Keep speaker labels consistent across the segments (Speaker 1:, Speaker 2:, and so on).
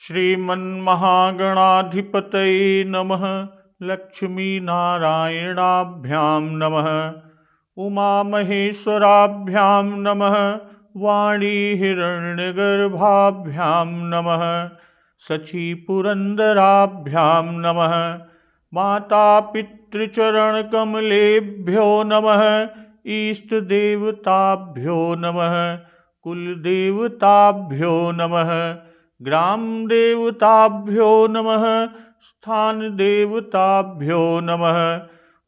Speaker 1: श्रीमन्महागणाधिपतये नमः। लक्ष्मीनारायणाभ्यां नमः। उमामहेश्वराभ्यां नमः। वाणीहिरण्यगर्भाभ्यां नमः। सचीपुरन्दराभ्यां नमः। मातापितृचरणकमलेभ्यो नमः। इष्टदेवताभ्यो नमः। कुलदेवताभ्यो नमः। ग्रामदेवताभ्यो नमः। स्थानदेवताभ्यो नमः।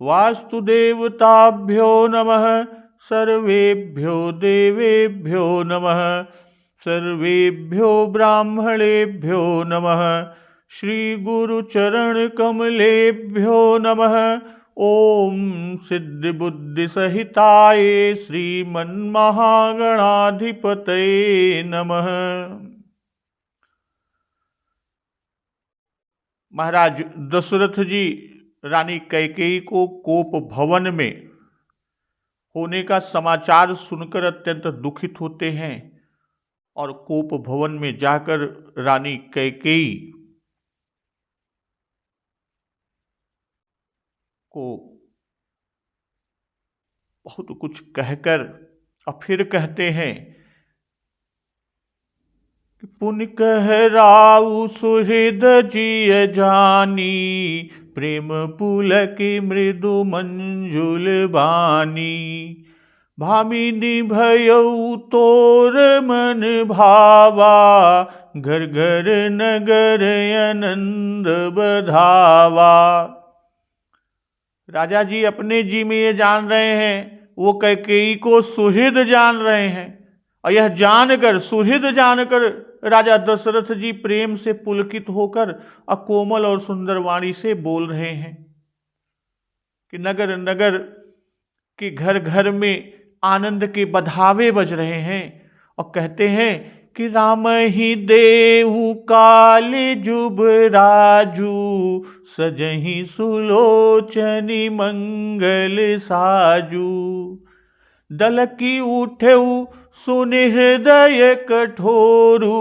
Speaker 1: वास्तुदेवताभ्यो नमः। सर्वेभ्यो देवेभ्यो नमः। सर्वेभ्यो ब्राह्मणेभ्यो नमः। श्रीगुरुचरणकमलेभ्यो नमः। ओम सिद्धिबुद्धिसहिताय श्रीमन्महागणाधिपतये नमः। महाराज दशरथ जी रानी कैकेयी को कोप भवन में होने का समाचार सुनकर अत्यंत दुखित होते हैं और कोप भवन में जाकर रानी कैकेयी को बहुत कुछ कहकर और फिर कहते हैं कि पुन कह राउ सुहृद जिय जानी, प्रेम पुलकी मृदु मंजुल बानी। भामिनी भयउ तोर मन भावा, घर घर नगर आनंद बधावा। राजा जी अपने जी में ये जान रहे हैं, वो कैकेयी को सुहृद जान रहे हैं, और यह जानकर सुहृद जानकर राजा दशरथ जी प्रेम से पुलकित होकर अकोमल और सुंदर वाणी से बोल रहे हैं कि नगर नगर के घर घर में आनंद के बधावे बज रहे हैं, और कहते हैं कि राम ही देहु काल जुब राजू, सजहि सुलोचनी मंगल साजू। दलकी उठेऊ सुनि हृदय कठोरू,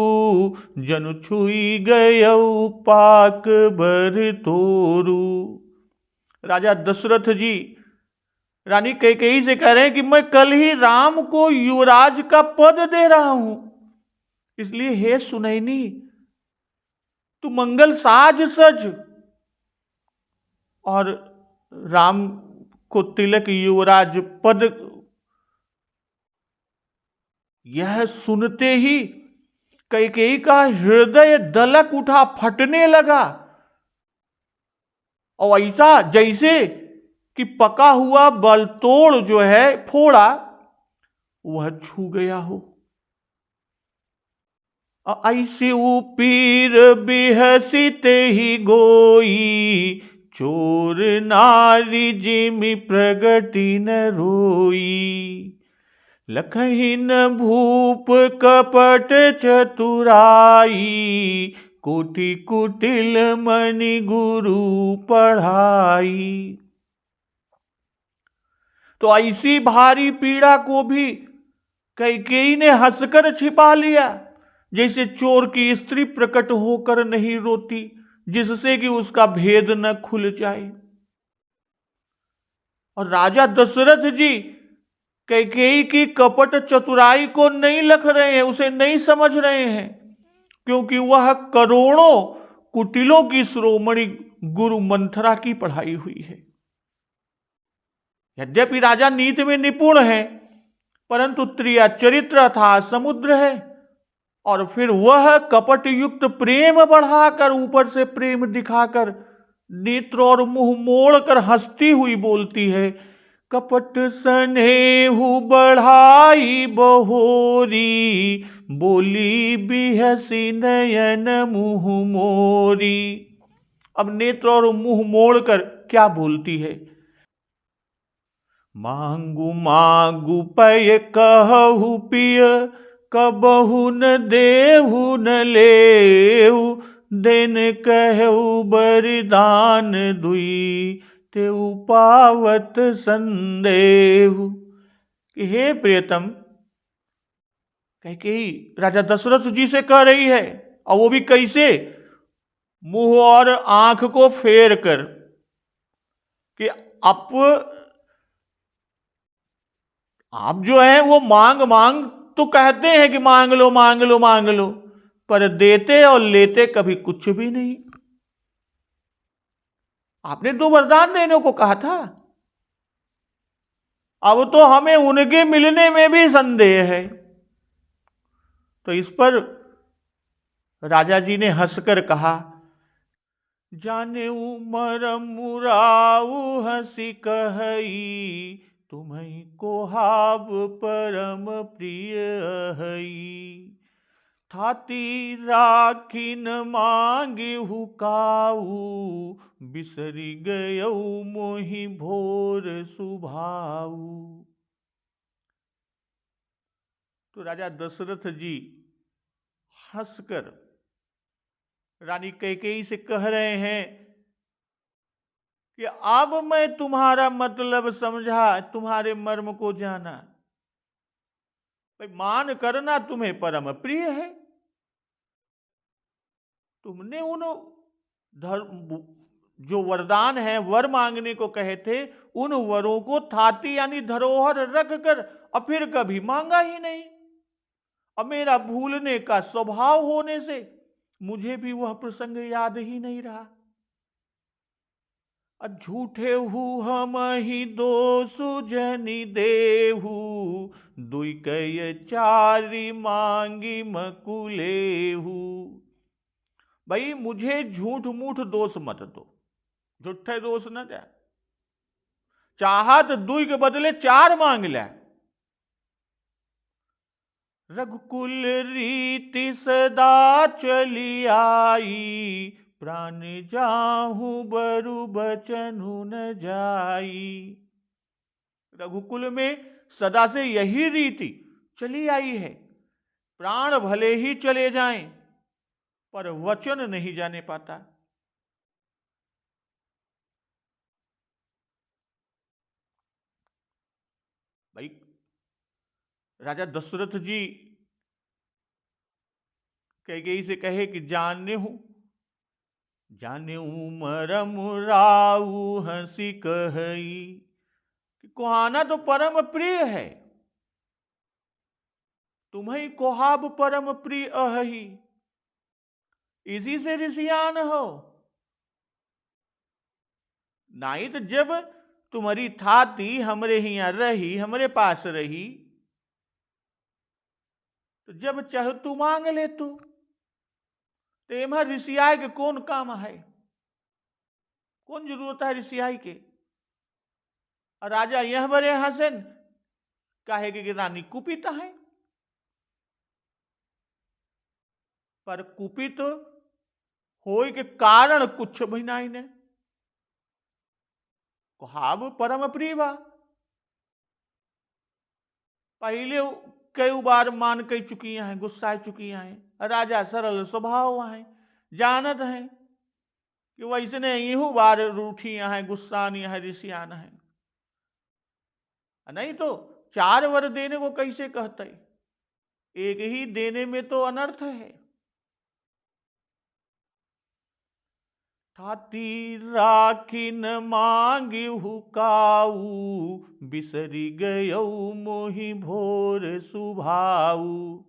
Speaker 1: जनु छुई गयऊ पाक बर तोरू। राजा दशरथ जी रानी कैकेयी से कह रहे हैं कि मैं कल ही राम को युवराज का पद दे रहा हूं, इसलिए हे सुनैनी तू मंगल साज सज और राम को तिलक युवराज पद। यह सुनते ही कैकेयी का हृदय दलक उठा, फटने लगा, और ऐसा जैसे कि पका हुआ बलतोड़ जो है फोड़ा वह छू गया हो। ऐसे पीर बिहसिते ही गोई, चोर नारी जिमि प्रगति न रोई। लखहिन भूप कपट चतुराई, कोटि कुटिल मणि गुरु पढ़ाई। तो ऐसी भारी पीड़ा को भी कैकेयी ने हंसकर छिपा लिया, जैसे चोर की स्त्री प्रकट होकर नहीं रोती, जिससे कि उसका भेद न खुल जाए। और राजा दशरथ जी कैकेयी की कपट चतुराई को नहीं लख रहे हैं, उसे नहीं समझ रहे हैं, क्योंकि वह करोड़ों कुटिलों की शिरोमणि गुरु मंथरा की पढ़ाई हुई है। यद्यपि राजा नीति में निपुण है, परंतु त्रिया चरित्र था समुद्र है, और फिर वह कपट युक्त प्रेम बढ़ाकर, ऊपर से प्रेम दिखाकर, नेत्र और मुंह मोड़कर हंसती हुई बोलती है, कपट सनेहु बढ़ाई बहोरी, बोली बिहसी नयन मुंह मोरी। अब नेत्र और मुंह मोड़कर क्या बोलती है? मांगू मांगू पय कहु पिय, कबहु न देहु न लेहु, देन कहु बरिदान दुई, तेउ पावत संदेहु। कि हे प्रियतम, कैकेयी राजा दशरथ जी से कह रही है और वो भी कैसे? मुंह और आंख को फेर कर कि आप जो है वो मांग मांग तो कहते हैं कि मांग लो मांग लो मांग लो, पर देते और लेते कभी कुछ भी नहीं। आपने तो वरदान देने को कहा था, अब तो हमें उनके मिलने में भी संदेह है। तो इस पर राजा जी ने हंसकर कहा, जाने मरम मुराऊ हंसी कहई, तुम्हें कोहाब परम प्रिय हई। थाती राखिन मांगे हुकाऊ, बिसरी गयऊ मोहि भोर सुभाऊ। तो राजा दशरथ जी हंसकर रानी कैकेयी से कह रहे हैं कि अब मैं तुम्हारा मतलब समझा, तुम्हारे मर्म को जाना। भाई मान करना तुम्हें परम प्रिय है, तुमने उन धर्म जो वरदान है, वर मांगने को कहे थे, उन वरों को थाती यानी धरोहर रख कर और फिर कभी मांगा ही नहीं। अब मेरा भूलने का स्वभाव होने से मुझे भी वह प्रसंग याद ही नहीं रहा। झूठे हूँ हम ही दोषु जनि देहू, दुई कय चारी मांगी मकुलेहू। भाई मुझे झूठ मूठ दोष मत दो, झूठे दोष न दे। चाहत दुई के बदले चार मांग ले। रघुकुल रीति सदा चली आई, प्राण जाहू बरु बचनु न जाई। रघुकुल में सदा से यही रीति चली आई है, प्राण भले ही चले जाएं पर वचन नहीं जाने पाता। भाई राजा दशरथ जी कैकेयी से कहे कि जाने मरम राऊ हंसी कहई, कि कोहाना तो परम प्रिय है, तुम्हें कोहाब परम प्रिय अहि, इसी से ऋषियान हो। नहीं तो जब तुम्हारी थाती हमरे यहाँ रही, हमरे पास रही, तो जब चाहे तू मांग ले तू, तो एमा ऋषियाय के कौन काम है, कौन जरूरत है ऋषियाई के। और राजा यह बड़े हसन काहे कि रानी कुपित है, पर कुपित होय के कारण कुछ भी नहीं ने। कोहाब परम प्रिय बा, पहले कई बार मान कई चुकी हैं, गुस्सा चुकी हैं। राजा सरल स्वभाव हैं, जानत हैं कि वैसने यहू बार रूठी हैं, गुस्सानी है, ऋषियान है। नहीं तो चार वर देने को कैसे कहते, एक ही देने में तो अनर्थ है। थाती राखिन मांगी हुकाऊ, बिसरी गयऊ मोहि भोर सुभाऊ।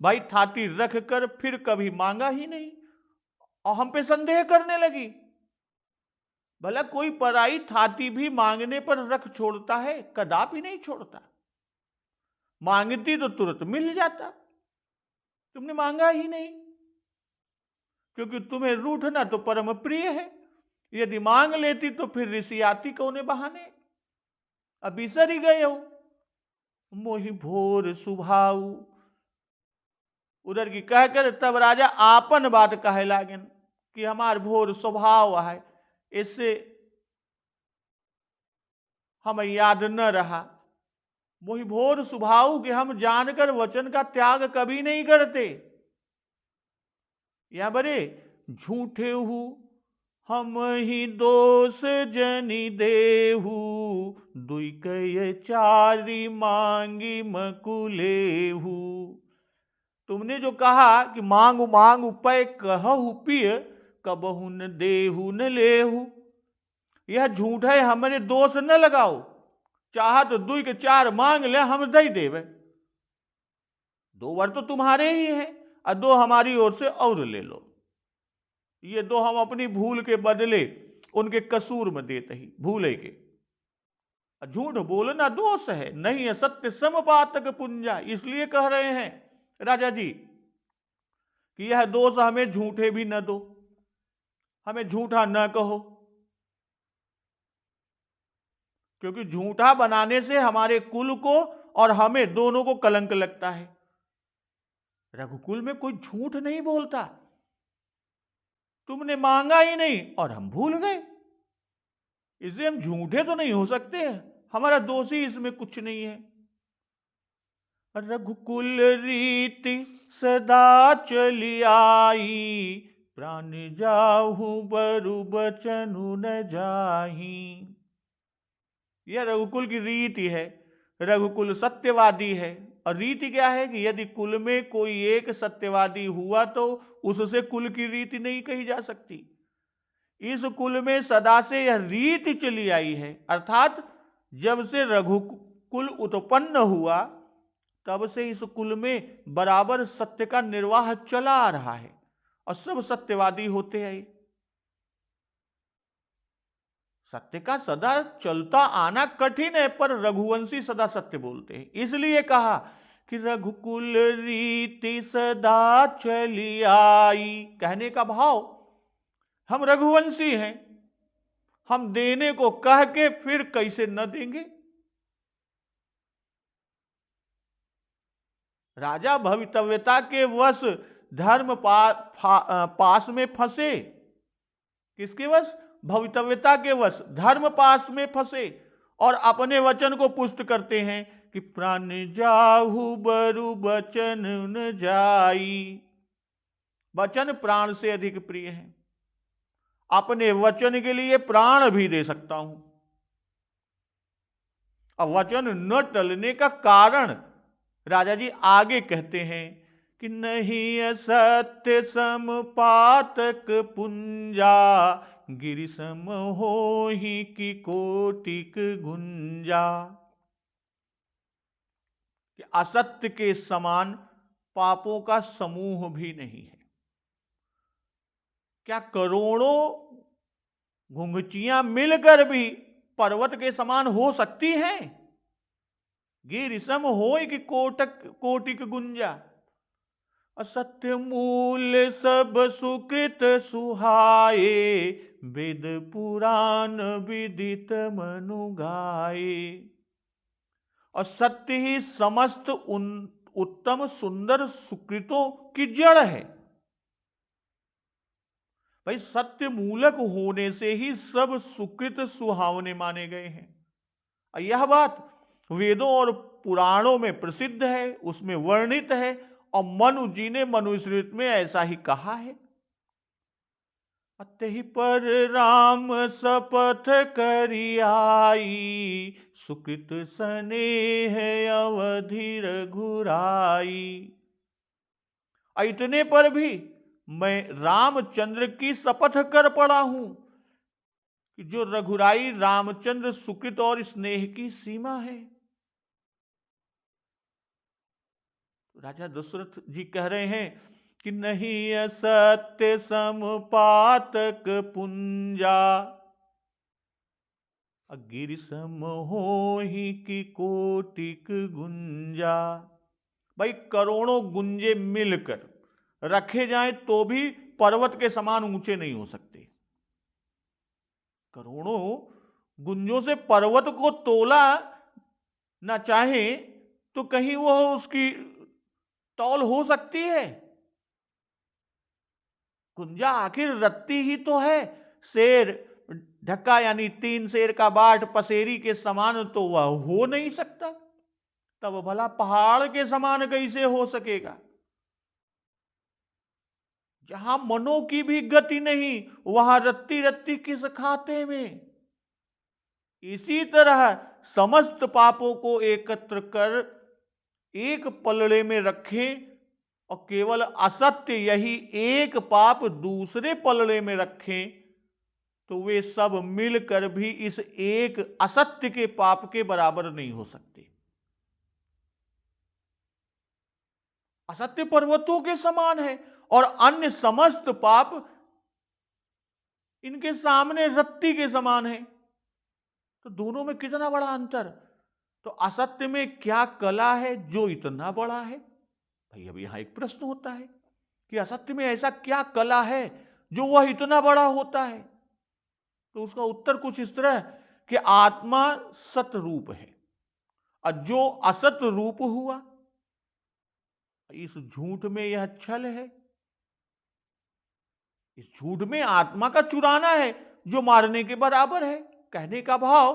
Speaker 1: भाई थाती रख कर फिर कभी मांगा ही नहीं और हम पे संदेह करने लगी। भला कोई पराई थाती भी मांगने पर रख छोड़ता है? कदापि नहीं छोड़ता। मांगती तो तुरंत मिल जाता, तुमने मांगा ही नहीं, क्योंकि तुम्हें रूठना तो परम प्रिय है। यदि मांग लेती तो फिर ऋषि आती कौने बहाने। अब बिसर ही गए हो मोहि भोर सुभाऊ। उधर की कहकर तब राजा आपन बात कहे लागन कि हमार भोर स्वभाव है, इससे हमें याद न रहा। मोहि भोर सुभाऊ कि हम जानकर वचन का त्याग कभी नहीं करते। या बरे झूठे हूं हम ही दोष जनि देहू, दुई कय चारी मांगी मकुलेहू। तुमने जो कहा कि मांग मांग पै कहु पिय, कबहु न देहु न लेहु, यह झूठ है, हमारे दोष न लगाओ। चाह तो 2 के 4 मांग ले, हम दई देवे। 2 वर तो तुम्हारे ही हैं और 2 हमारी ओर से और ले लो। ये 2 हम अपनी भूल के बदले उनके कसूर में देते ही, भूले के। झूठ बोलना दोष है, नहीं है सत्य समपातक पुंजा। इसलिए कह रहे हैं राजा जी कि यह दोष हमें झूठे भी न दो, हमें झूठा न कहो, क्योंकि झूठा बनाने से हमारे कुल को और हमें दोनों को कलंक लगता है। रघुकुल में कोई झूठ नहीं बोलता, तुमने मांगा ही नहीं और हम भूल गए, इसलिए हम झूठे तो नहीं हो सकते, हमारा दोष ही इसमें कुछ नहीं है। रघुकुल रीति सदा चली आई, प्राण जाहु बरु बचनु न जाही। यह रघुकुल की रीति है। रघुकुल सत्यवादी है, और रीति क्या है कि यदि कुल में कोई एक सत्यवादी हुआ तो उससे कुल की रीति नहीं कही जा सकती। इस कुल में सदा से यह रीति चली आई है, अर्थात जब से रघुकुल उत्पन्न हुआ तब से इस कुल में बराबर सत्य का निर्वाह चला आ रहा है, और सब सत्यवादी होते हैं। सत्य का सदा चलता आना कठिन है, पर रघुवंशी सदा सत्य बोलते हैं। इसलिए कहा कि रघुकुल रीति सदा चली आई। कहने का भाव, हम रघुवंशी हैं, हम देने को कह के फिर कैसे न देंगे। राजा भवितव्यता के वश धर्म पास में फंसे। किसके वश? भवितव्यता के वश धर्म पास में फंसे, और अपने वचन को पुष्ट करते हैं कि प्राण जाहु बरु बचन न जाई। वचन प्राण से अधिक प्रिय है, अपने वचन के लिए प्राण भी दे सकता हूं। अब वचन न टलने का कारण राजा जी आगे कहते हैं कि नहीं असत्य समपातक पुंजा, गिरि सम होहि की कोटिक गुंजा। कि असत्य के समान पापों का समूह भी नहीं है। क्या करोड़ों घुंघचियां मिलकर भी पर्वत के समान हो सकती हैं? गिरिसम होय कि कोटिक गुंजा। असत्य मूल सब सुकृत सुहाए, वेद पुराण विदित मनु गाए। और सत्य ही समस्त उत्तम सुंदर सुकृतों की जड़ है। भाई सत्य मूलक होने से ही सब सुकृत सुहावने माने गए हैं। यह बात वेदों और पुराणों में प्रसिद्ध है, उसमें वर्णित है, और मनु जी ने मनुस्मृति में ऐसा ही कहा है। अतहि पर राम शपथ करि आई, सुकृत स्नेह अवधि रघुराई। इतने पर भी मैं रामचंद्र की शपथ कर पड़ा हूं कि जो रघुराई रामचंद्र सुकृत और स्नेह की सीमा है। राजा दशरथ जी कह रहे हैं कि नहीं असत्य समपातक पुंजा, गिरि सम होहि की कोटिक गुंजा। भाई करोड़ों गुंजे मिलकर रखे जाएं तो भी पर्वत के समान ऊंचे नहीं हो सकते। करोड़ों गुंजों से पर्वत को तोला ना चाहे तो कहीं वो उसकी तौल हो सकती है? गुंजा आखिर रत्ती ही तो है। शेर ढक्का यानी 3 शेर का बाट पसेरी के समान तो वह हो नहीं सकता, तब भला पहाड़ के समान कैसे हो सकेगा? जहां मनों की भी गति नहीं, वहां रत्ती रत्ती किस खाते में। इसी तरह समस्त पापों को एकत्र कर एक पलड़े में रखें और केवल असत्य यही एक पाप दूसरे पलड़े में रखें तो वे सब मिलकर भी इस एक असत्य के पाप के बराबर नहीं हो सकते। असत्य पर्वतों के समान है और अन्य समस्त पाप इनके सामने रत्ती के समान है। तो दोनों में कितना बड़ा अंतर। तो असत्य में क्या कला है जो इतना बड़ा है। भाई अब यहां एक प्रश्न होता है कि असत्य में ऐसा क्या कला है जो वह इतना बड़ा होता है। तो उसका उत्तर कुछ इस तरह कि आत्मा सत रूप है और जो असत रूप हुआ, इस झूठ में यह छल है। इस झूठ में आत्मा का चुराना है जो मारने के बराबर है। कहने का भाव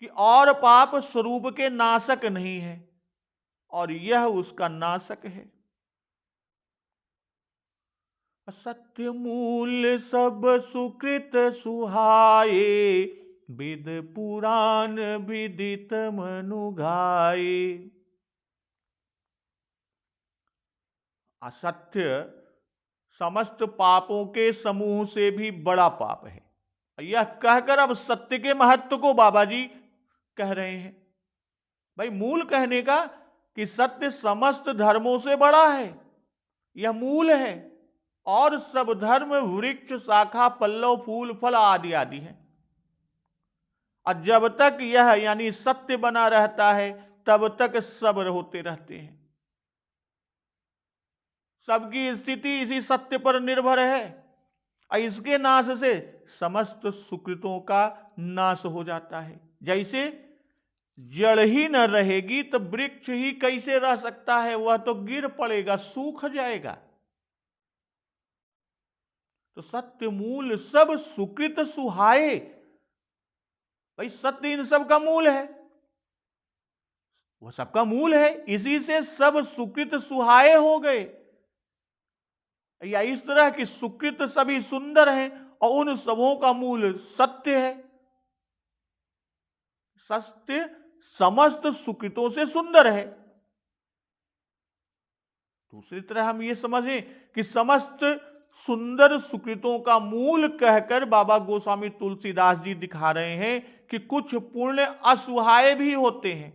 Speaker 1: कि और पाप स्वरूप के नाशक नहीं है और यह उसका नाशक है। सत्य मूल सब सुकृत सुहाए, वेद पुराण विदित मनु गाए। असत्य समस्त पापों के समूह से भी बड़ा पाप है। यह कहकर अब सत्य के महत्व को बाबा जी कह रहे हैं। भाई मूल कहने का कि सत्य समस्त धर्मों से बड़ा है, यह मूल है और सब धर्म वृक्ष शाखा पल्लव फूल फल आदि आदि है। और जब तक यह यानी सत्य बना रहता है तब तक सब होते रहते हैं। सबकी स्थिति इसी सत्य पर निर्भर है और इसके नाश से समस्त सुकृतों का नाश हो जाता है। जैसे जड़ ही न रहेगी तो वृक्ष ही कैसे रह सकता है, वह तो गिर पड़ेगा, सूख जाएगा। तो सत्य मूल सब सुकृत सुहाए। भाई सत्य इन सब का मूल है, वह सबका मूल है, इसी से सब सुकृत सुहाए हो गए। या इस तरह की सुकृत सभी सुंदर हैं और उन सबों का मूल सत्य है। सत्य समस्त सुकृतों से सुंदर है। दूसरी तरह हम ये समझें कि समस्त सुंदर सुकृतों का मूल कहकर बाबा गोस्वामी तुलसीदास जी दिखा रहे हैं कि कुछ पुण्य असुहाय भी होते हैं,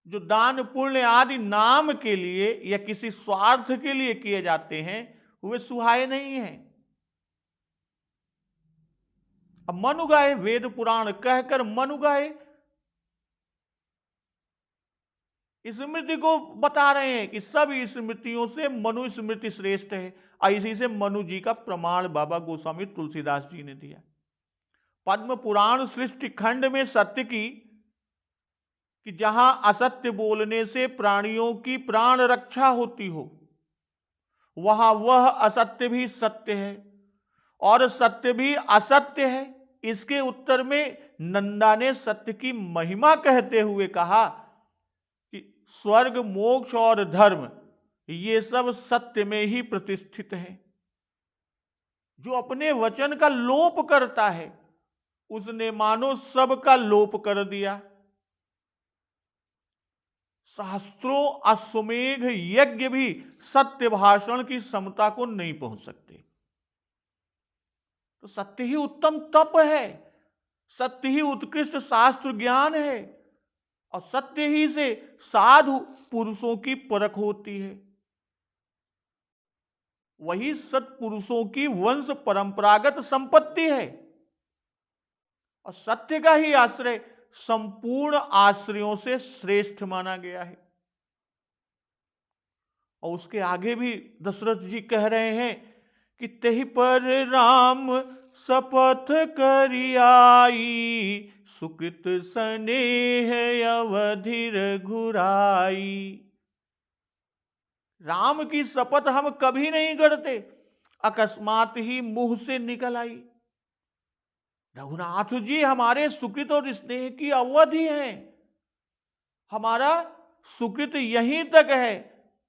Speaker 1: जो दान पुण्य आदि नाम के लिए या किसी स्वार्थ के लिए किए जाते हैं, वे सुहाय नहीं हैं। अब मनु गाए, वेद पुराण कहकर मनु गाए, स्मृति को बता रहे हैं कि सब स्मृतियों से मनु स्मृति श्रेष्ठ है। इसी से मनु जी का प्रमाण बाबा गोस्वामी तुलसीदास जी ने दिया। पद्म पुराण सृष्टि खंड में सत्य की कि जहां असत्य बोलने से प्राणियों की प्राण रक्षा होती हो, वहां वह असत्य भी सत्य है और सत्य भी असत्य है। इसके उत्तर में नंदा ने सत्य की महिमा कहते हुए कहा कि स्वर्ग मोक्ष और धर्म ये सब सत्य में ही प्रतिष्ठित है। जो अपने वचन का लोप करता है उसने मानो सब का लोप कर दिया। शास्त्रों अश्वमेघ यज्ञ भी सत्य भाषण की समता को नहीं पहुंच सकते। तो सत्य ही उत्तम तप है, सत्य ही उत्कृष्ट शास्त्र ज्ञान है और सत्य ही से साधु पुरुषों की परख होती है। वही सत्पुरुषों की वंश परंपरागत संपत्ति है और सत्य का ही आश्रय संपूर्ण आश्रयों से श्रेष्ठ माना गया है। और उसके आगे भी दशरथ जी कह रहे हैं कि तेहि पर राम शपथ करियाई, सुकृत स्नेह अवधिर घुराई। राम की शपथ हम कभी नहीं करते, अकस्मात ही मुंह से निकल आई। रघुनाथ जी हमारे सुकृत और स्नेह की अवधि है, हमारा सुकृत यहीं तक है,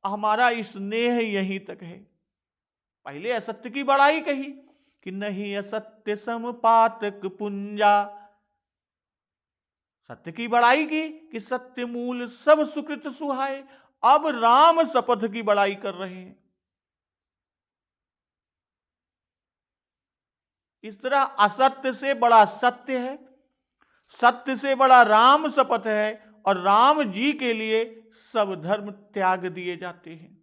Speaker 1: हमारा स्नेह यहीं तक है। पहले असत्य की बड़ाई कही कि नहीं असत्य सम पातक पुंजा, सत्य की बड़ाई की कि सत्य मूल सब सुकृत सुहाए। अब राम शपथ की बड़ाई कर रहे हैं। इस तरह असत्य से बड़ा सत्य है, सत्य से बड़ा राम शपथ है, और राम जी के लिए सब धर्म त्याग दिए जाते हैं।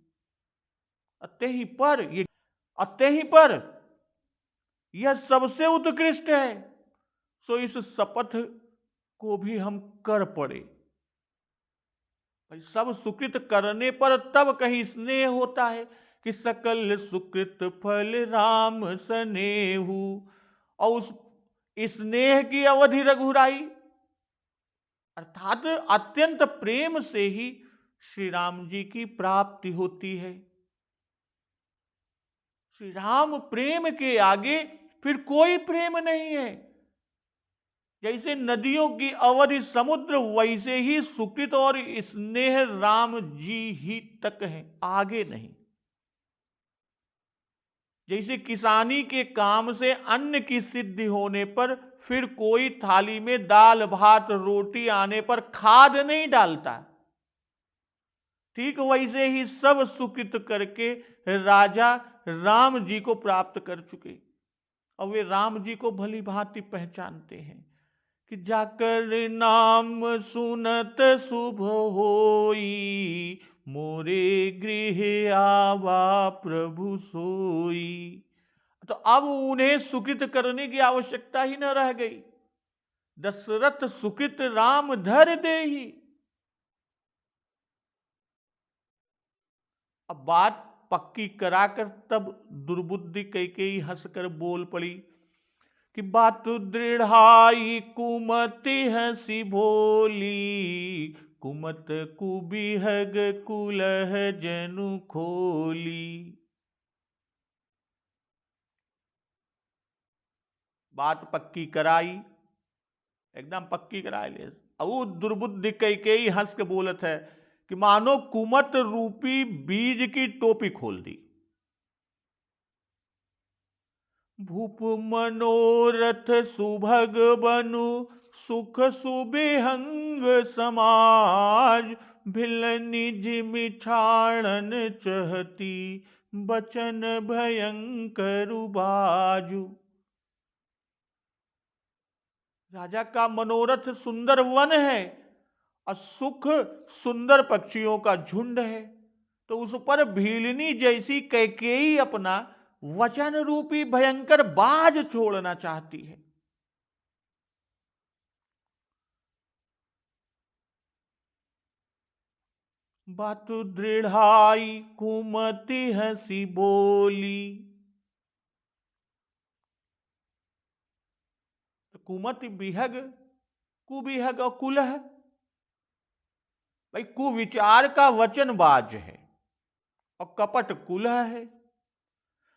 Speaker 1: अतः पर यह सबसे उत्कृष्ट है, सो इस शपथ को भी हम कर पड़े। भाई सब सुकृत करने पर तब कहीं स्नेह होता है कि सकल सुकृत फल राम सनेहु, और उस स्नेह की अवधि रघुराई, अर्थात अत्यंत प्रेम से ही श्री राम जी की प्राप्ति होती है। श्री राम प्रेम के आगे फिर कोई प्रेम नहीं है। जैसे नदियों की अवधि समुद्र, वैसे ही सुकृत और स्नेह राम जी ही तक है, आगे नहीं। जैसे किसानी के काम से अन्न की सिद्धि होने पर फिर कोई थाली में दाल भात रोटी आने पर खाद नहीं डालता, ठीक वैसे ही सब सुकृत करके राजा राम जी को प्राप्त कर चुके, और वे राम जी को भली भांति पहचानते हैं कि जाकर नाम सुनत शुभ होई, मोरे गृह आवा प्रभु सोई। तो अब उन्हें सुकृत करने की आवश्यकता ही न रह गई। दशरथ सुकृत राम धर देहि। अब बात पक्की कराकर तब दुर्बुद्धि कैकेयी हंसकर बोल पड़ी कि बात दृढ़ाई कुमति हंसी भोली, कुमत कुबिहग कुलह जनु खोली। बात पक्की कराई, एकदम पक्की कराई ले। वो दुर्बुद्धि कैकेयी हंस के बोलत है कि मानो कुमत रूपी बीज की टोपी खोल दी। भूप मनोरथ सुभग बनु, सुख सुबिहंग समाज, भिलनि जिमि छाड़न चहती, बचन भयंकर बाजु। राजा का मनोरथ सुंदर वन है और सुख सुंदर पक्षियों का झुंड है, तो उस पर भीलनी जैसी कैकेयी अपना वचन रूपी भयंकर बाज छोड़ना चाहती है। बात दृढ़ाई कुमति हंसी बोली। तो कुमति बिहग, कुबिहग और कुलह, भाई कुविचार का वचनबाज है और कपट कुलह है।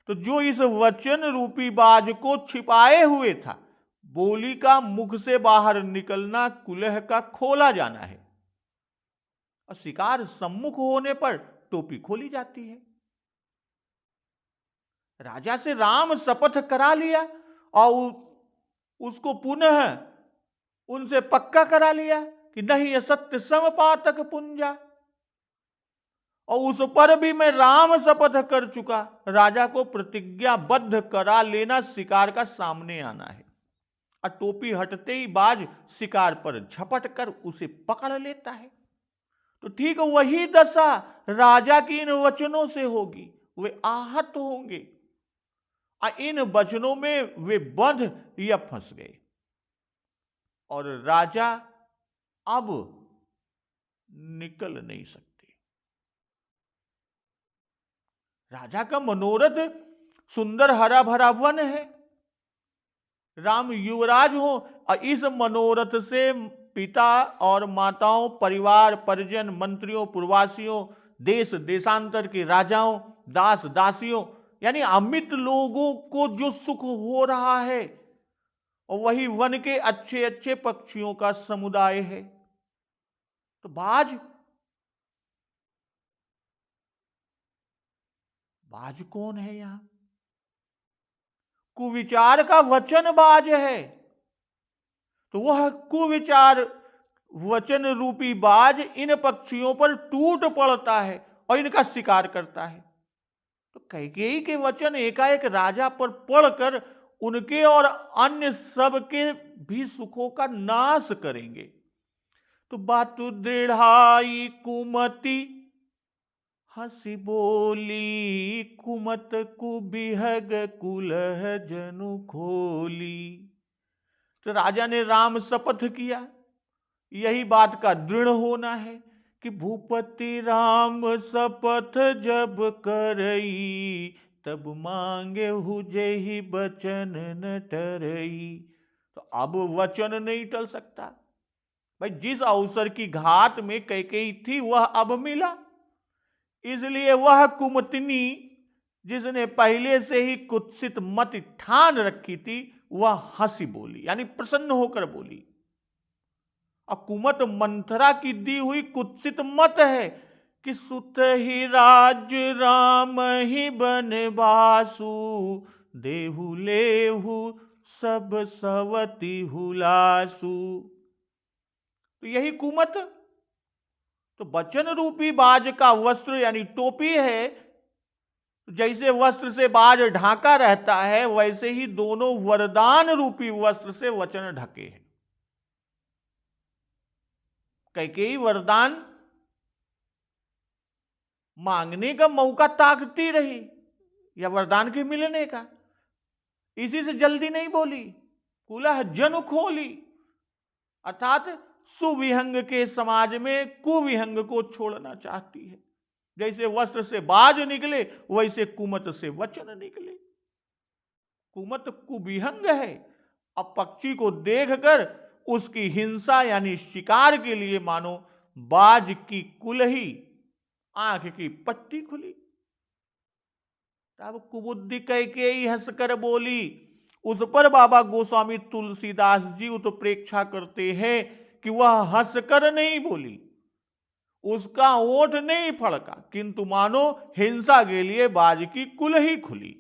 Speaker 1: तो जो इस वचन रूपी बाज को छिपाए हुए था, बोली का मुख से बाहर निकलना कुलह का खोला जाना है, और शिकार सम्मुख होने पर टोपी खोली जाती है। राजा से राम शपथ करा लिया और उसको पुनः उनसे पक्का करा लिया कि नहीं असत्य समपातक पुंजा, और उस पर भी मैं राम शपथ कर चुका। राजा को प्रतिज्ञाबद्ध करा लेना शिकार का सामने आना है, और टोपी हटते ही बाज शिकार पर झपट कर उसे पकड़ लेता है। तो ठीक वही दशा राजा की इन वचनों से होगी। वे आहत होंगे और इन वचनों में वे बंध या फंस गए, और राजा अब निकल नहीं सकते। राजा का मनोरथ सुंदर हरा भरा वन है, राम युवराज हो, और इस मनोरथ से पिता और माताओं, परिवार परिजन, मंत्रियों, पूर्वासियों, देश देशांतर के राजाओं, दास दासियों, यानी अमित लोगों को जो सुख हो रहा है, और वही वन के अच्छे अच्छे पक्षियों का समुदाय है। तो बाज कौन है यहां? कुविचार का वचन बाज है। तो वह कुविचार वचन रूपी बाज इन पक्षियों पर टूट पड़ता है और इनका शिकार करता है। तो कैकेयी के वचन एकाएक राजा पर पड़कर उनके और अन्य सबके भी सुखों का नाश करेंगे। तो बातु दृढ़ाई कुमति हंसी बोली, कुमत कुबिहग कुलह जनु खोली। तो राजा ने राम शपथ किया, यही बात का दृढ़ होना है कि भूपति राम शपथ जब करई, तब मांगे हुजेहि बचन न टरई। तो अब वचन नहीं टल सकता। भाई जिस अवसर की घात में कैकेयी थी वह अब मिला, इसलिए वह कुमतिनी जिसने पहले से ही कुत्सित मत ठान रखी थी वह हंसी बोली, यानी प्रसन्न होकर बोली। कुमत मंथरा की दी हुई कुत्सित मत है कि सुत ही राज राम ही बनवासु, देहु लेहु सब सवती हुलासु। तो यही कुमत तो वचन रूपी बाज का वस्त्र यानी टोपी है। जैसे वस्त्र से बाज ढाका रहता है वैसे ही दोनों वरदान रूपी वस्त्र से वचन ढके हैं। कैकेयी वरदान मांगने का मौका ताकती रही या वरदान के मिलने का, इसी से जल्दी नहीं बोली। कुलह जनु खोली, अर्थात सुविहंग के समाज में कुविहंग को छोड़ना चाहती है। जैसे वस्त्र से बाज निकले वैसे कुमत से वचन निकले। कुमत कुविहंग है। अब पक्षी को देखकर उसकी हिंसा यानी शिकार के लिए मानो बाज की कुलही आंख की पट्टी खुली। तब कुबुद्धि कैकेयी हंसकर बोली। उस पर बाबा गोस्वामी तुलसीदास जी उत्प्रेक्षा करते हैं कि वह हंसकर नहीं बोली, उसका ओठ नहीं फड़का, किंतु मानो हिंसा के लिए बाज की कुलही खुली।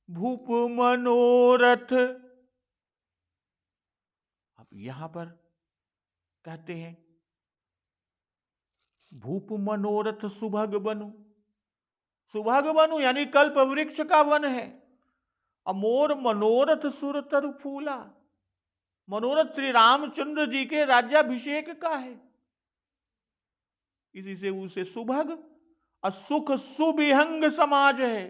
Speaker 1: भूप मनोरथ, अब यहां पर कहते हैं भूप मनोरथ सुभग बनु। सुभग बनु यानी कल्प वृक्ष का वन है। अमोर मनोरथ सुर तरु फूला, मनोरथ श्री रामचंद्र जी के राज्याभिषेक का है, इसी से उसे सुभग और सुख सुविहंग समाज है।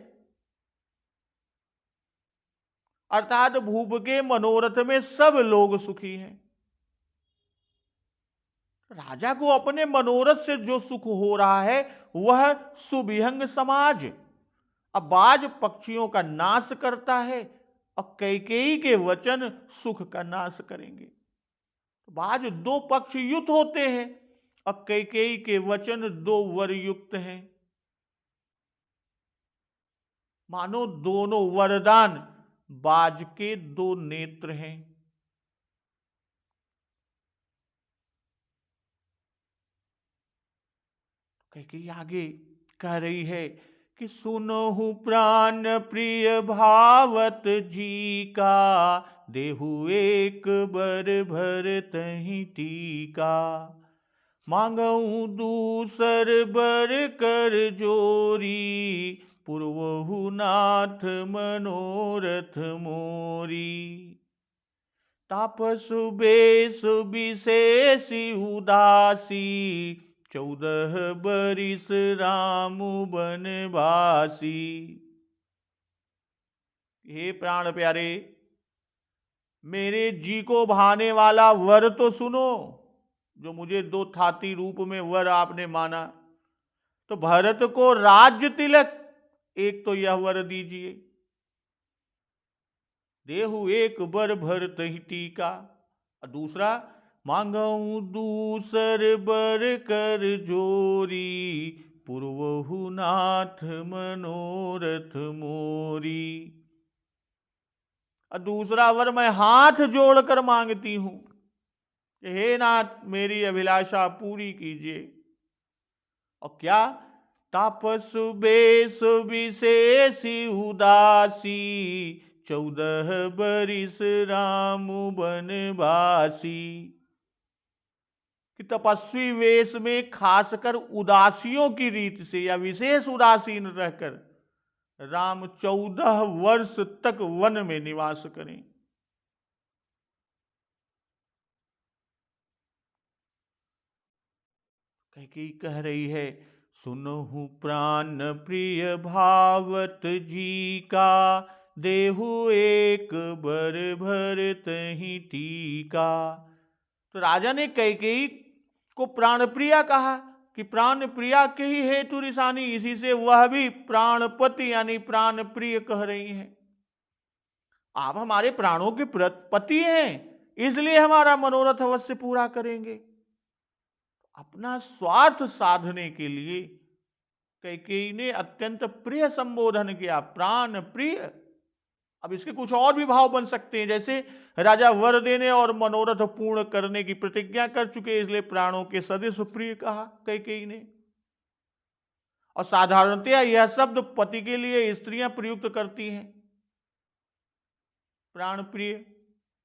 Speaker 1: अर्थात भूप के मनोरथ में सब लोग सुखी हैं। राजा को अपने मनोरथ से जो सुख हो रहा है वह सुविहंग समाज। अब बाज पक्षियों का नाश करता है और कैकेयी के वचन सुख का नाश करेंगे। बाज दो पक्ष युक्त होते हैं और कैकेयी के वचन दो वर युक्त हैं। मानो दोनों वरदान बाज के दो नेत्र हैं। कैकेयी आगे कह रही है कि सुनहु प्राण प्रिय भावत जी का, देहु एक बर भर तहि टीका। मांगऊ दूसर बर कर जोरी, पूर्वहु नाथ मनोरथ मोरी। तापसु बेस विशेषी उदासी, 14 बरिस राम बनवासी। हे प्राण प्यारे, मेरे जी को भाने वाला वर तो सुनो, जो मुझे दो थाती रूप में वर आपने माना। तो भरत को राज्य तिलक एक तो यह वर दीजिए, देहु एक बर भर तहि टीका, और दूसरा मांगऊ दूसर बर कर जोरी, पूर्वहु नाथ मनोरथ मोरी। और दूसरा वर मैं हाथ जोड़कर मांगती हूं, हे नाथ मेरी अभिलाषा पूरी कीजिए। और क्या? तापस बेस विशेषी उदासी, 14 बरिस राम बनवासी। कि तपस्वी वेश में खासकर उदासियों की रीत से या विशेष उदासीन रहकर राम 14 वर्ष तक वन में निवास करें। कैकेयी कह रही है, सुनहु प्राण प्रिय भावत जी का, देहु एक बर भरत ही टीका। तो राजा ने कैकेयी को प्राणप्रिया कहा कि प्राण प्रिया के ही हेतु रिसानी, इसी से वह भी प्राणपति यानी प्राण प्रिय कह रही हैं। आप हमारे प्राणों के पति हैं, इसलिए हमारा मनोरथ अवश्य पूरा करेंगे। अपना स्वार्थ साधने के लिए कैकेयी ने अत्यंत प्रिय संबोधन किया, प्राण प्रिय। अब इसके कुछ और भी भाव बन सकते हैं, जैसे राजा वर देने और मनोरथ पूर्ण करने की प्रतिज्ञा कर चुके, इसलिए प्राणों के सदृश प्रिय कहा कैकेयी ने। और साधारणतया यह शब्द पति के लिए स्त्रियां प्रयुक्त करती हैं, प्राण प्रिय,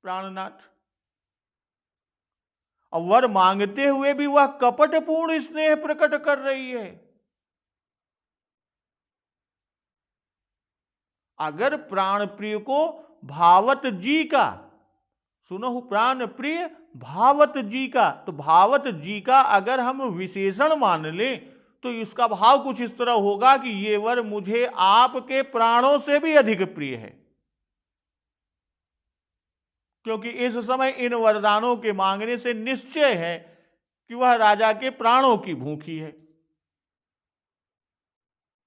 Speaker 1: प्राणनाथ। और वर मांगते हुए भी वह कपटपूर्ण स्नेह प्रकट कर रही है। अगर प्राण प्रिय को भावत जी का, सुनो प्राण प्रिय भावत जी का, तो भावत जी का अगर हम विशेषण मान लें तो इसका भाव कुछ इस तरह होगा कि ये वर मुझे आपके प्राणों से भी अधिक प्रिय है, क्योंकि इस समय इन वरदानों के मांगने से निश्चय है कि वह राजा के प्राणों की भूखी है,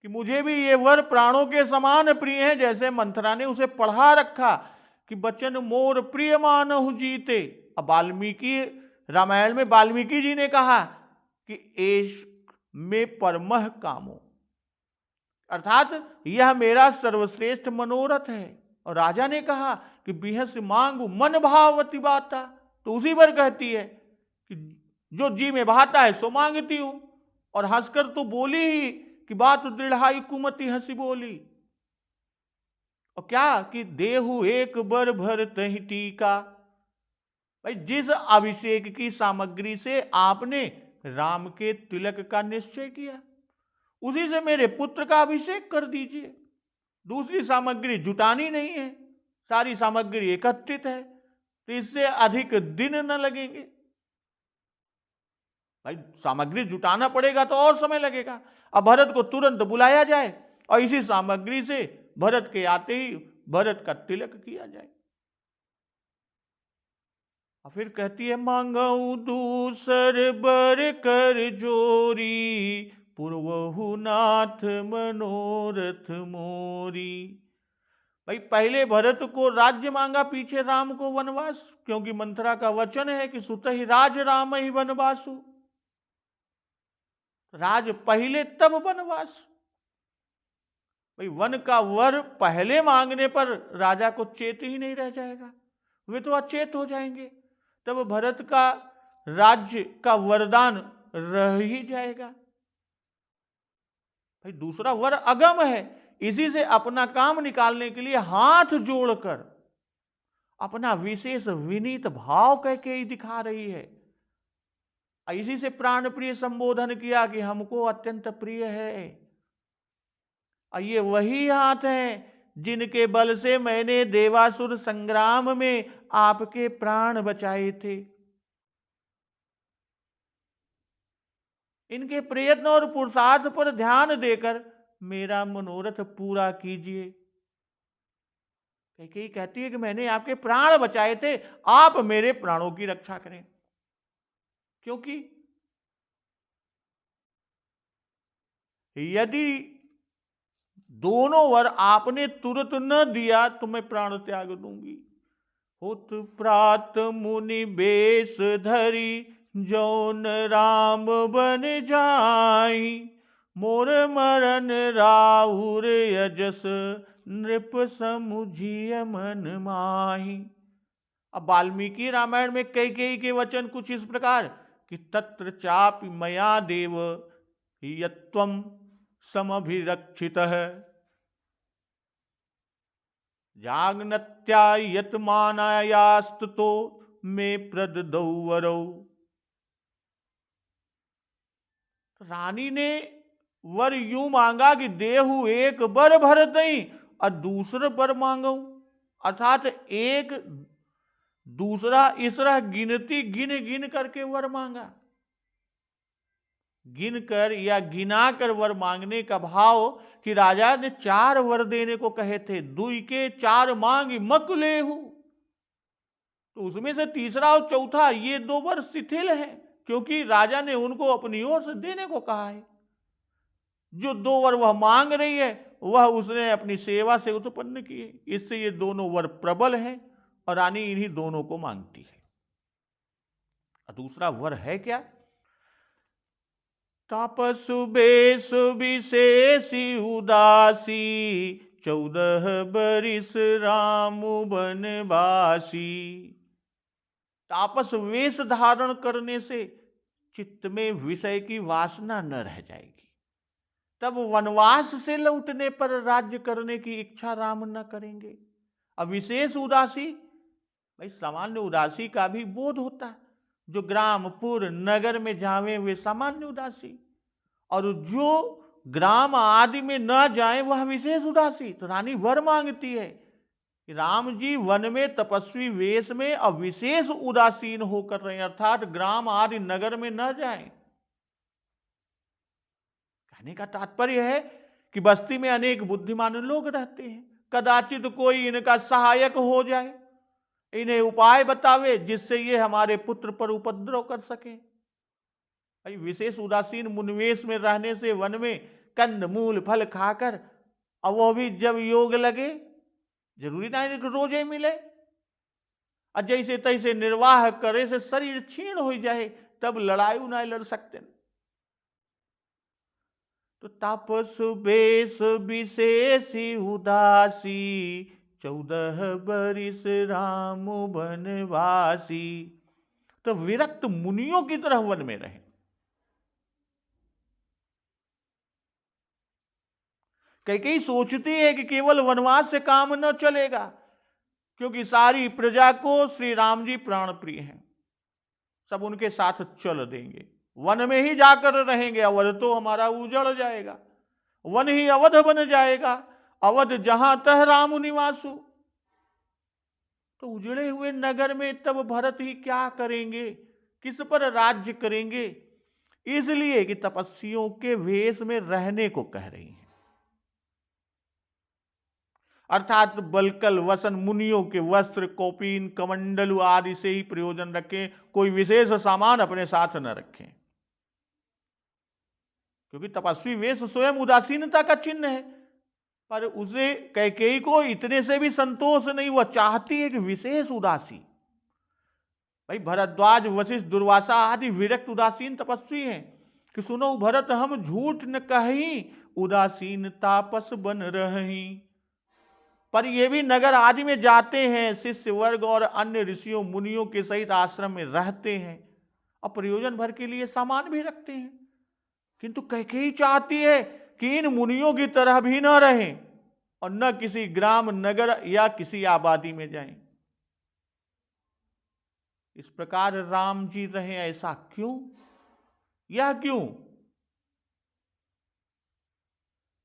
Speaker 1: कि मुझे भी ये वर प्राणों के समान प्रिय है। जैसे मंथरा ने उसे पढ़ा रखा कि बचन मोर प्रिय मानहु जीते। अब वाल्मीकि रामायण में वाल्मीकि जी ने कहा कि एष में परमः कामो, अर्थात यह मेरा सर्वश्रेष्ठ मनोरथ है। और राजा ने कहा कि बिहस मांगू मन भावती बाता, तो उसी पर कहती है कि जो जी में भाता है सो मांगती हूं। और हंसकर तो बोली ही कि बात दृढ़ाई कुमति हंसी बोली। और क्या कि देहु एक बर भर तहि टीका। भाई जिस अभिषेक की सामग्री से आपने राम के तिलक का निश्चय किया, उसी से मेरे पुत्र का अभिषेक कर दीजिए। दूसरी सामग्री जुटानी नहीं है, सारी सामग्री एकत्रित है, तो इससे अधिक दिन न लगेंगे। भाई सामग्री जुटाना पड़ेगा तो और समय लगेगा। अब भरत को तुरंत बुलाया जाए और इसी सामग्री से भरत के आते ही भरत का तिलक किया जाए। और फिर कहती है, मांगऊ दूसर बर कर जोरी, पूर्वहु नाथ मनोरथ मोरी। भाई पहले भरत को राज्य मांगा, पीछे राम को वनवास, क्योंकि मंथरा का वचन है कि सुत ही राज राम ही वनवासु। राज पहले तब वनवास। भाई वन का वर पहले मांगने पर राजा को चेत ही नहीं रह जाएगा, वे तो अचेत हो जाएंगे, तब भरत का राज्य का वरदान रह ही जाएगा। भाई दूसरा वर अगम है, इसी से अपना काम निकालने के लिए हाथ जोड़कर अपना विशेष विनीत भाव कैकेयी दिखा रही है। इसी से प्राण प्रिय संबोधन किया कि हमको अत्यंत प्रिय है। ये वही हाथ हैं जिनके बल से मैंने देवासुर संग्राम में आपके प्राण बचाए थे। इनके प्रयत्न और पुरुषार्थ पर ध्यान देकर मेरा मनोरथ पूरा कीजिए। कैकेयी कहती है कि मैंने आपके प्राण बचाए थे, आप मेरे प्राणों की रक्षा करें। क्योंकि यदि दोनों वर आपने तुरंत न दिया तो मैं प्राण त्याग दूंगी। होत प्रात मुनि बेश धरी, जौन राम बन जाई, मोर मरण राउर यजस, नृप समुझिय मन माही। अब वाल्मीकि रामायण में कैकेयी के वचन कुछ इस प्रकार कि तत्र चापि मया देव यत्वं समभिरक्षितः, जागनत्या यतमानायास्ततो में प्रददौ वरौ। रानी ने वर यूं मांगा कि देहु एक बर भर दई और दूसरा बर मांगो, अर्थात एक दूसरा इस तरह गिनती गिन गिन करके वर मांगा। गिन कर या गिना कर वर मांगने का भाव कि राजा ने 4 वर देने को कहे थे, दुई के 4 मांग मक लेहु, तो उसमें से तीसरा और चौथा ये 2 वर शिथिल है, क्योंकि राजा ने उनको अपनी ओर से देने को कहा है। जो 2 वर वह मांग रही है वह उसने अपनी सेवा से उत्पन्न किए, इससे ये दोनों वर प्रबल हैं और रानी इन्हीं दोनों को मांगती है। और दूसरा वर है क्या? तापसु बेस विशेषी उदासी 14 बरिस राम बनवासी। तापस वेश धारण करने से चित्त में विषय की वासना न रह जाएगी, तब वनवास से लौटने पर राज्य करने की इच्छा राम न करेंगे। अब विशेष उदासी, भाई सामान्य उदासी का भी बोध होता है, जो ग्रामपुर नगर में जावे वे सामान्य उदासी, और जो ग्राम आदि में न जाए वह विशेष उदासी। तो रानी वर मांगती है कि राम जी वन में तपस्वी वेश में और विशेष उदासीन होकर रहे, अर्थात ग्राम आदि नगर में न जाएं। कहने का तात्पर्य है कि बस्ती में अनेक बुद्धिमान लोग रहते हैं, कदाचित कोई इनका सहायक हो जाए, इन्हें उपाय बतावे जिससे ये हमारे पुत्र पर उपद्रव कर सके। भाई विशेष उदासीन मुनिवेश में रहने से वन में कंद मूल फल खाकर, और वो भी जब योग लगे, जरूरी ना है कि रोज ही मिले, और जैसे तैसे निर्वाह करे से शरीर क्षीण हो जाए, तब लड़ाई ना लड़ सकते। तो तापस बेस विशेषी उदासी 14 बरिस राम बनवासी। तो विरक्त मुनियों की तरह वन में रहे। कई सोचती है कि केवल वनवास से काम न चलेगा, क्योंकि सारी प्रजा को श्री राम जी प्राण प्रिय हैं, सब उनके साथ चल देंगे, वन में ही जाकर रहेंगे, अवध तो हमारा उजड़ जाएगा, वन ही अवध बन जाएगा, अवध जहां तह राम निवासु। तो उजड़े हुए नगर में तब भरत ही क्या करेंगे, किस पर राज्य करेंगे? इसलिए कि तपस्वियों के वेश में रहने को कह रही हैं, अर्थात बलकल वसन मुनियों के वस्त्र कौपीन कमंडलु आदि से ही प्रयोजन रखें, कोई विशेष सामान अपने साथ न रखें, क्योंकि तपस्वी वेश स्वयं उदासीनता का चिन्ह है। पर उसे कैकेयी को इतने से भी संतोष नहीं, वह चाहती है कि विशेष उदासी। भाई भरद्वाज वशिष्ठ दुर्वासा आदि विरक्त उदासीन तपस्वी हैं कि सुनो भरत हम झूठ न कहीं, उदासीन तापस बन रही। पर ये भी नगर आदि में जाते हैं, शिष्य वर्ग और अन्य ऋषियों मुनियों के सहित आश्रम में रहते हैं, और प्रयोजन भर के लिए सामान भी रखते हैं, किंतु कैकेयी चाहती है कि इन मुनियों की तरह भी न रहें और न किसी ग्राम नगर या किसी आबादी में जाएं। इस प्रकार राम जी रहे, ऐसा क्यों? यह क्यों?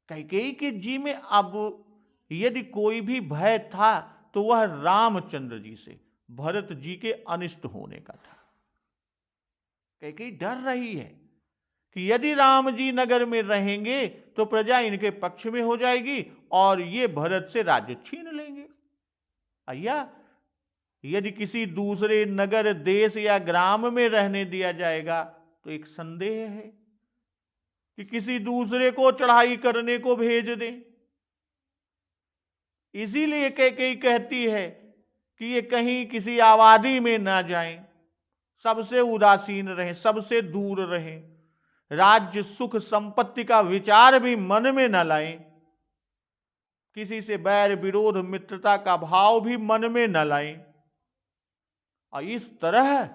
Speaker 1: कैकेयी के जी में अब यदि कोई भी भय था तो वह रामचंद्र जी से, भरत जी के अनिष्ट होने का था। कैकेयी डर रही है कि यदि राम जी नगर में रहेंगे तो प्रजा इनके पक्ष में हो जाएगी और ये भरत से राज्य छीन लेंगे। या यदि किसी दूसरे नगर देश या ग्राम में रहने दिया जाएगा तो एक संदेह है कि किसी दूसरे को चढ़ाई करने को भेज दें। इसीलिए कैकेयी कहती है कि ये कहीं किसी आबादी में ना जाएं, सबसे उदासीन रहें, सबसे दूर रहें, राज्य सुख संपत्ति का विचार भी मन में न लाएं, किसी से बैर विरोध मित्रता का भाव भी मन में न लाएं। और इस तरह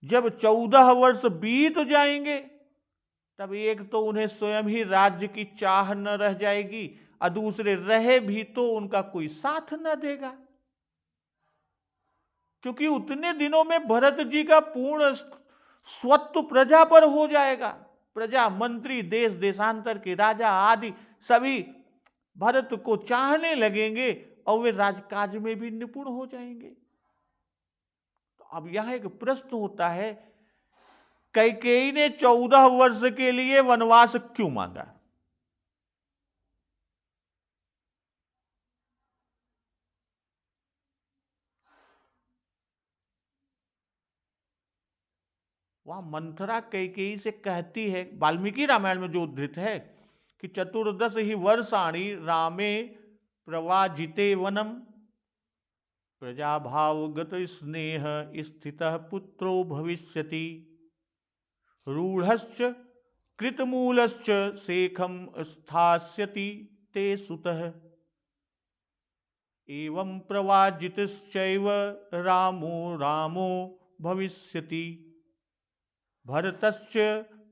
Speaker 1: जब 14 वर्ष बीत जाएंगे तब एक तो उन्हें स्वयं ही राज्य की चाह न रह जाएगी, और दूसरे रहे भी तो उनका कोई साथ न देगा। क्योंकि उतने दिनों में भरत जी का पूर्ण स्वत्व प्रजा पर हो जाएगा। प्रजा, मंत्री, देश देशांतर के राजा आदि सभी भरत को चाहने लगेंगे और वे राजकाज में भी निपुण हो जाएंगे। तो अब यहां एक प्रश्न होता है, कैकेयी ने 14 वर्ष के लिए वनवास क्यों मांगा? वहां मंथरा कैकेयी से कहती है, वाल्मीकि रामायण में जो उद्धृत है, कि 14 ही वर्षाणि रामे प्रवाजिते वनम प्रजाभावगत स्नेह स्थितः पुत्रो भविष्यति रूढ़श्च कृतमूलश्च शेखम स्थास्यति ते सुतः एवं प्रवाजितश्चैव रामो रामो भविष्यति भरतश्च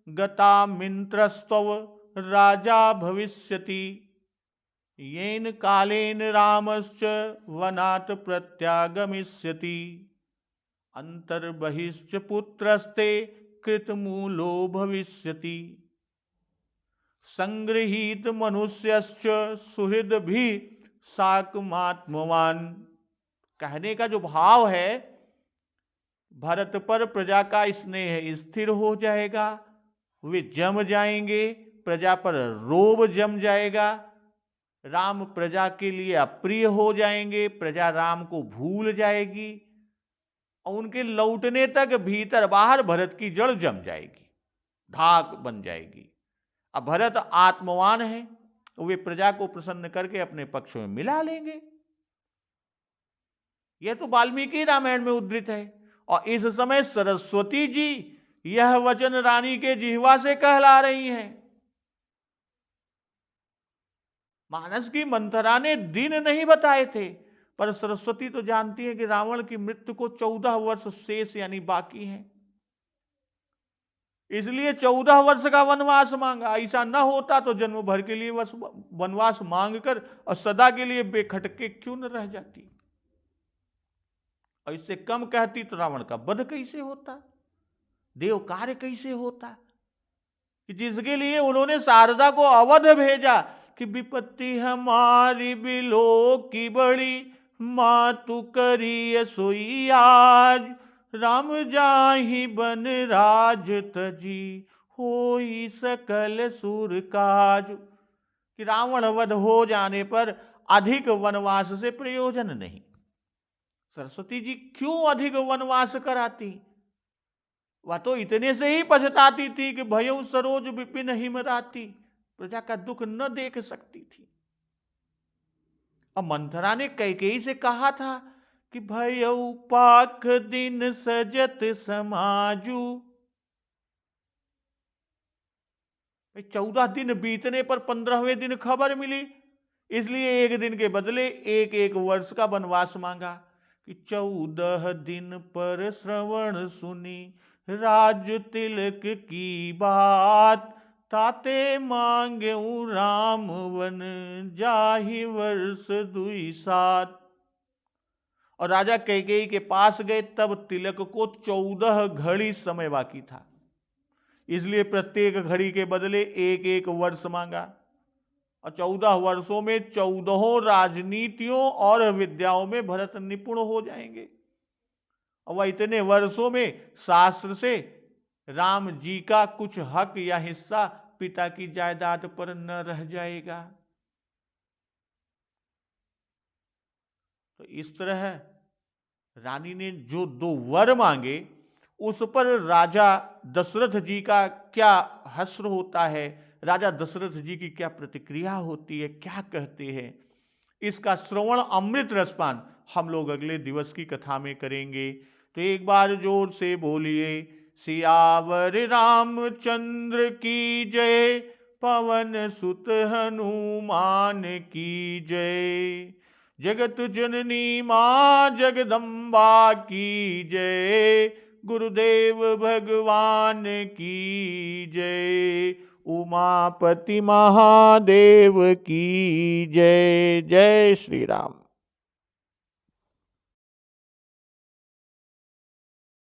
Speaker 1: गतामिन्द्रस्तव राजा भविष्यति येन कालेन रामश्च वनात् प्रत्यागमिष्यति अंतर्बहिश्च पुत्रस्ते कृतमूलो भविष्यति संगृहीत मनुष्यश्च सुहृदभि साकमात्मवान। कहने का जो भाव है, भरत पर प्रजा का स्नेह स्थिर हो जाएगा, वे जम जाएंगे, प्रजा पर रोब जम जाएगा, राम प्रजा के लिए अप्रिय हो जाएंगे, प्रजा राम को भूल जाएगी और उनके लौटने तक भीतर बाहर भरत की जड़ जम जाएगी, ढाक बन जाएगी। अब भरत आत्मवान है, वे प्रजा को प्रसन्न करके अपने पक्ष में मिला लेंगे। यह तो वाल्मीकि रामायण में उद्धृत है। और इस समय सरस्वती जी यह वचन रानी के जिह्वा से कहला रही हैं। मानस की मंथरा ने दिन नहीं बताए थे, पर सरस्वती तो जानती है कि रावण की मृत्यु को 14 वर्ष शेष यानी बाकी हैं, इसलिए 14 वर्ष का वनवास मांगा। ऐसा न होता तो जन्म भर के लिए वनवास मांगकर और सदा के लिए बेखटके क्यों न रह जाती। और इससे कम कहती तो रावण का वध कैसे होता, देव कार्य कैसे होता, कि जिसके लिए उन्होंने शारदा को अवध भेजा कि विपत्ति हमारी बिलो की बड़ी, मातु करी सोई आज, राम जाहि बन राज तजी, होई सकल सुर काज। कि रावण वध हो जाने पर अधिक वनवास से प्रयोजन नहीं। सरस्वती जी क्यों अधिक वनवास कराती? वह तो इतने से ही पछताती थी कि भयउ सरोज विपिन हिमराती, प्रजा का दुख न देख सकती थी। अब मंथरा ने कैकेयी से कहा था कि भयउ पाख दिन सजत समाजू। 14 दिन बीतने पर 15वें दिन खबर मिली, इसलिए एक दिन के बदले एक एक वर्ष का वनवास मांगा। कि 14 दिन पर श्रवण सुनी राज तिलक की बात, ताते मांगे राम वन जाहि वर्ष 2 और राजा कैकेयी के पास गए, तब तिलक को 14 घड़ी समय बाकी था, इसलिए प्रत्येक घड़ी के बदले एक एक वर्ष मांगा। और 14 वर्षों में 14 राजनीतियों और विद्याओं में भरत निपुण हो जाएंगे। और वह इतने वर्षों में शास्त्र से राम जी का कुछ हक या हिस्सा पिता की जायदाद पर न रह जाएगा। तो इस तरह रानी ने जो 2 वर मांगे, उस पर राजा दशरथ जी का क्या हश्र होता है, राजा दशरथ जी की क्या प्रतिक्रिया होती है, क्या कहते हैं, इसका श्रवण अमृत रसपान हम लोग अगले दिवस की कथा में करेंगे। तो एक बार जोर से बोलिए, सियावर रामचंद्र की जय, पवन सुत हनुमान की जय, जगत जननी मां जगदम्बा की जय, गुरुदेव भगवान की जय। उमापति महादेव की जय। जय श्री राम।